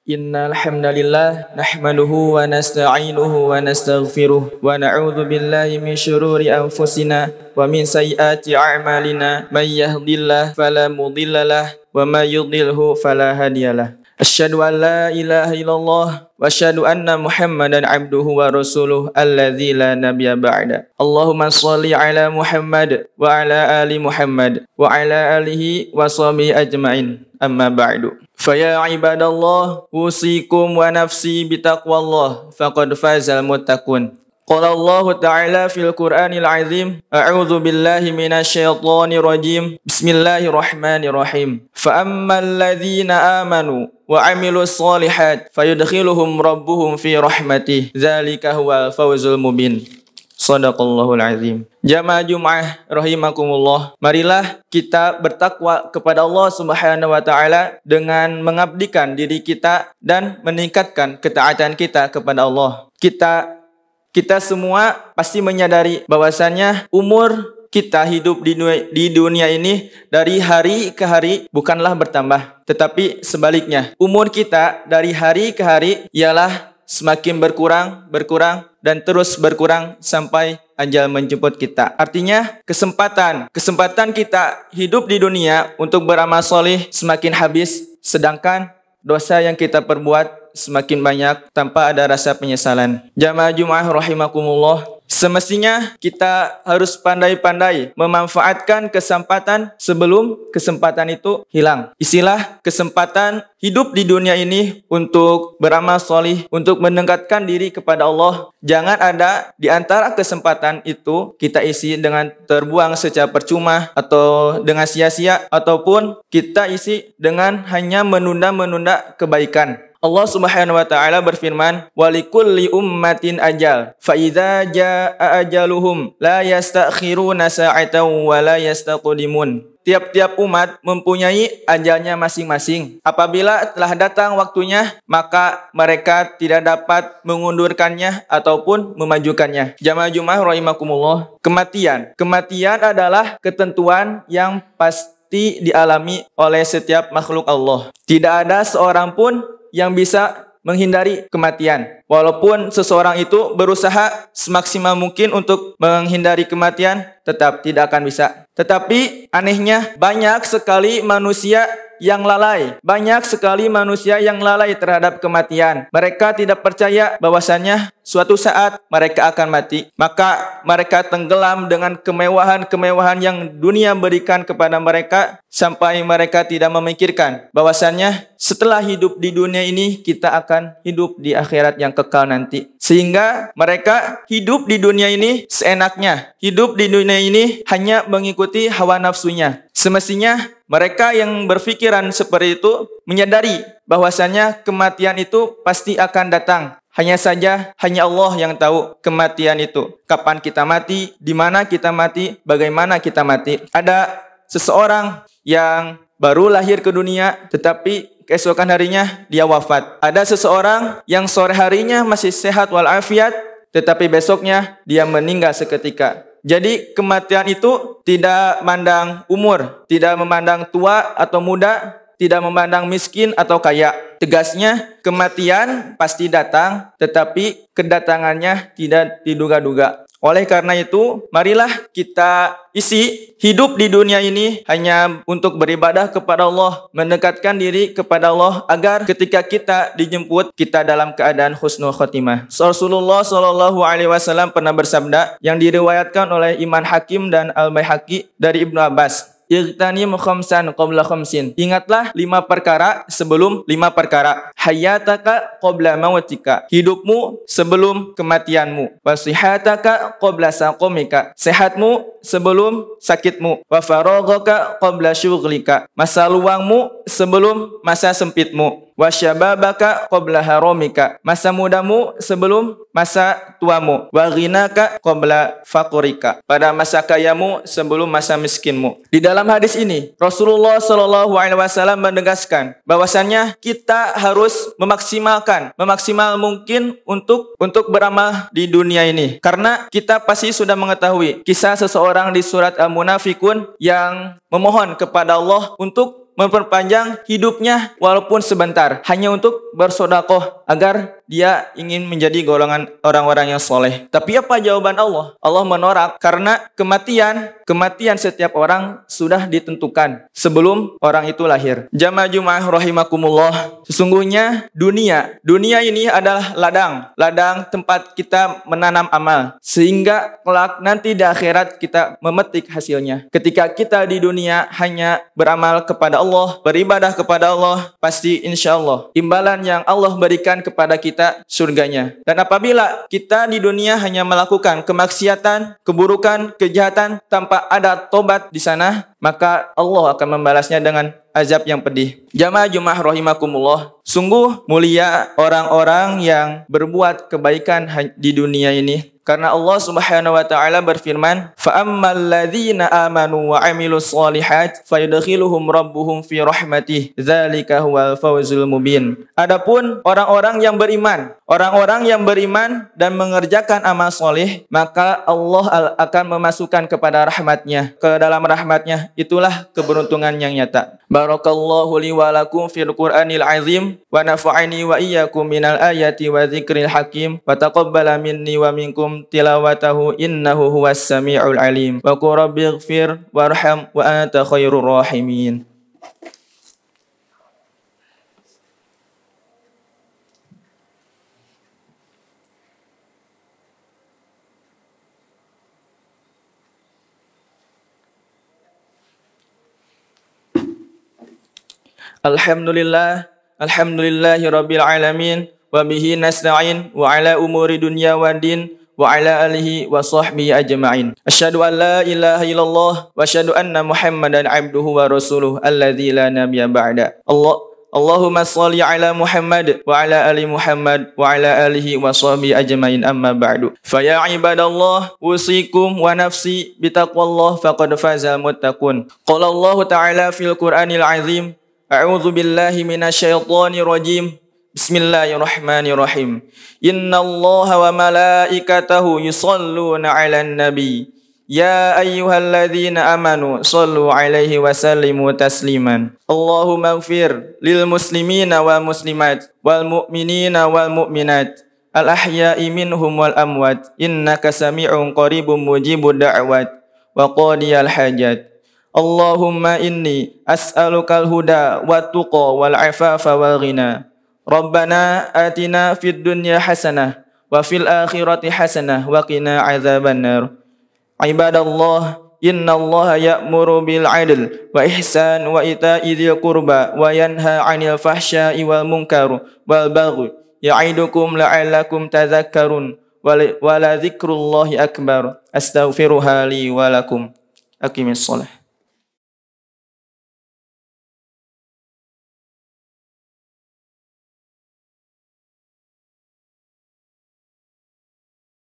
Innal hamdalillah nahmaduhu wa nasta'inuhu wa nastaghfiruh wa na'udzu billahi min syururi anfusina wa min sayyiati a'malina may yahdihillahu fala mudhillalah wa may yudlilhu fala hadiyalah. Asyhadu an la ilaha illallah wa asyhadu anna Muhammadan abduhu wa rasuluh alladzi la nabiyya ba'da. Allahumma shalli ala Muhammad wa ala ali Muhammad wa ala alihi wa sahbihi ajmain. Amma ba'du. Faya ibadallah usikum wa nafsi bitaqwallah faqad fazal muttaqun. Qala Allah Ta'ala fil Qur'anil Azim, a'udzu billahi minasyaitonir rajim. Bismillahirrahmanirrahim. Fa ammal ladzina amanu wa 'amilus shalihat fayudkhiluhum rabbuhum fi rahmatih. Dzalika huwal fawzul mubin. Shadaqallahul azim. Jamaah Jumat rahimakumullah. Marilah kita bertakwa kepada Allah Subhanahu wa taala dengan mengabdikan diri kita dan meningkatkan ketaatan kita kepada Allah. Kita semua pasti menyadari bahwasannya umur kita hidup di dunia ini dari hari ke hari bukanlah bertambah, tetapi sebaliknya. Umur kita dari hari ke hari ialah semakin berkurang dan terus berkurang sampai ajal menjemput kita. Artinya kesempatan kita hidup di dunia untuk beramal soleh semakin habis, sedangkan dosa yang kita perbuat semakin banyak tanpa ada rasa penyesalan. Jamaah Jumat rahimakumullah. Semestinya kita harus pandai-pandai memanfaatkan kesempatan sebelum kesempatan itu hilang. Istilah kesempatan hidup di dunia ini untuk beramal solih, untuk mendekatkan diri kepada Allah. Jangan ada di antara kesempatan itu kita isi dengan terbuang secara percuma atau dengan sia-sia, ataupun kita isi dengan hanya menunda-menunda kebaikan. Allah Subhanahu wa taala berfirman, "Walikulli ummatin ajal, fa idza jaa ajaluhum la yastakhiruna sa'atan wa la yastaqdimun." Tiap-tiap umat mempunyai ajalnya masing-masing. Apabila telah datang waktunya, maka mereka tidak dapat mengundurkannya ataupun memajukannya. Jamaah Jumat rahimakumullah. Kematian adalah ketentuan yang pasti dialami oleh setiap makhluk Allah. Tidak ada seorang pun yang bisa menghindari kematian. Walaupun seseorang itu berusaha semaksimal mungkin untuk menghindari kematian, tetap tidak akan bisa. Tetapi anehnya banyak sekali manusia yang lalai. Banyak sekali manusia yang lalai terhadap kematian. Mereka tidak percaya bahwasannya suatu saat mereka akan mati. Maka mereka tenggelam dengan kemewahan-kemewahan yang dunia berikan kepada mereka, sampai mereka tidak memikirkan bahwasannya setelah hidup di dunia ini kita akan hidup di akhirat yang kekal nanti. Sehingga mereka hidup di dunia ini seenaknya. Hidup di dunia ini hanya mengikuti hawa nafsunya. Semestinya mereka yang berpikiran seperti itu menyadari bahwasanya kematian itu pasti akan datang. Hanya saja hanya Allah yang tahu kematian itu. Kapan kita mati, di mana kita mati, bagaimana kita mati. Ada seseorang yang baru lahir ke dunia tetapi keesokan harinya dia wafat. Ada seseorang yang sore harinya masih sehat walafiat, tetapi besoknya dia meninggal seketika. Jadi kematian itu tidak memandang umur, tidak memandang tua atau muda, tidak memandang miskin atau kaya. Tegasnya kematian pasti datang, tetapi kedatangannya tidak diduga-duga. Oleh karena itu, marilah kita isi hidup di dunia ini hanya untuk beribadah kepada Allah, mendekatkan diri kepada Allah agar ketika kita dijemput kita dalam keadaan husnul khotimah. Rasulullah Shallallahu Alaihi Wasallam pernah bersabda yang diriwayatkan oleh Imam Hakim dan Al-Baihaqi dari Ibnu Abbas. Igtanim khamsan qabla khamsin. Ingatlah 5 perkara sebelum 5 perkara. Hayataka qabla mautika. Hidupmu sebelum kematianmu. Wasihataka qabla saqamika. Sehatmu sebelum sakitmu. Wa faraghaka qabla syughlika. Masa luangmu sebelum masa sempitmu. Wa syababaka qabla haramika. Masa mudamu sebelum masa tuamu. Wa ghinaka qabla faqrika. Pada masa kayamu sebelum masa miskinmu. Di dalam hadis ini Rasulullah Shallallahu Alaihi Wasallam menegaskan bahwasannya kita harus memaksimal mungkin untuk beramal di dunia ini, karena kita pasti sudah mengetahui kisah seseorang di surat Al-Munafikun yang memohon kepada Allah untuk memperpanjang hidupnya walaupun sebentar, hanya untuk bersedekah agar dia ingin menjadi golongan orang-orang yang soleh. Tapi apa jawaban Allah? Allah menolak karena kematian setiap orang sudah ditentukan sebelum orang itu lahir. Jamaah Jumat rahimakumullah. Sesungguhnya dunia ini adalah ladang tempat kita menanam amal, sehingga kelak nanti di akhirat kita memetik hasilnya. Ketika kita di dunia hanya beramal kepada Allah, beribadah kepada Allah, pasti insya Allah imbalan yang Allah berikan kepada kita surganya. Dan apabila kita di dunia hanya melakukan kemaksiatan, keburukan, kejahatan tanpa ada tobat di sana, maka Allah akan membalasnya dengan azab yang pedih. Jamaah Jumat rahimakumullah, sungguh mulia orang-orang yang berbuat kebaikan di dunia ini. Karena Allah Subhanahu wa taala berfirman, "Fa ammal ladzina amanu wa amilus sholihat fayudkhiluhum rabbuhum fi rahmatih. Dzalika huwal fawzul mubin." Adapun orang-orang yang beriman dan mengerjakan amal soleh, maka Allah akan memasukkan kepada rahmatnya, ke dalam rahmatnya. Itulah keberuntungan yang nyata. Barakallahu li wa lakum fil Qur'anil azim wa nafa'ani wa iyyakum minal ayati wa dzikril hakim wa taqabbala minni wa minkum tilawatahu innahu huwas sami'ul alim wa qul rabbighfir warham wa anta khairur rahimin. Alhamdulillahi rabbil alamin wa bihi nasta'in wa ala umuri dunya waddin wa ala alihi wa sahbihi ajma'in. Asyhadu an la ilaha illallah wa asyhadu anna Muhammadan abduhu wa rasuluh alladzi la nabiyya ba'da. Allahumma shalli ala Muhammad wa ala ali Muhammad wa ala alihi wa sahbihi ajma'in, amma ba'du. Fa ya ibadallah usikum wa nafsi bitaqwallah faqad fazal muttaqun. Qala Allah ta'ala fil Qur'anil azim, a'udzu billahi minasyaitonir rajim. Bismillahirrahmanirrahim. Innallaha wa malaikatahu yusholluna 'alan nabi. Ya ayyuhalladzina amanu shallu 'alaihi wa sallimu tasliman. Allahumma ighfir lil muslimina wal muslimat wal mu'minina wal mu'minat al ahya'i minhum wal amwat innaka sami'un qaribun mujibud da'wat wa qadiyal hajat. Allahumma inni as'alukal huda wat tuqa wal 'afafa wal ghina. Rabbana atina fid dunya hasanah wa fil akhirati hasanah wa qina adzabannar. Ibadallah, innallaha ya'muru bil 'adl wa ihsan wa ita'i dzil qurba wa yanha 'anil fahsya'i wal munkar wal baghi ya'idukum la'allakum tadhakkarun wa la dzikrullahi akbar. Astaghfiruha li wa lakum. Aqimis shalah.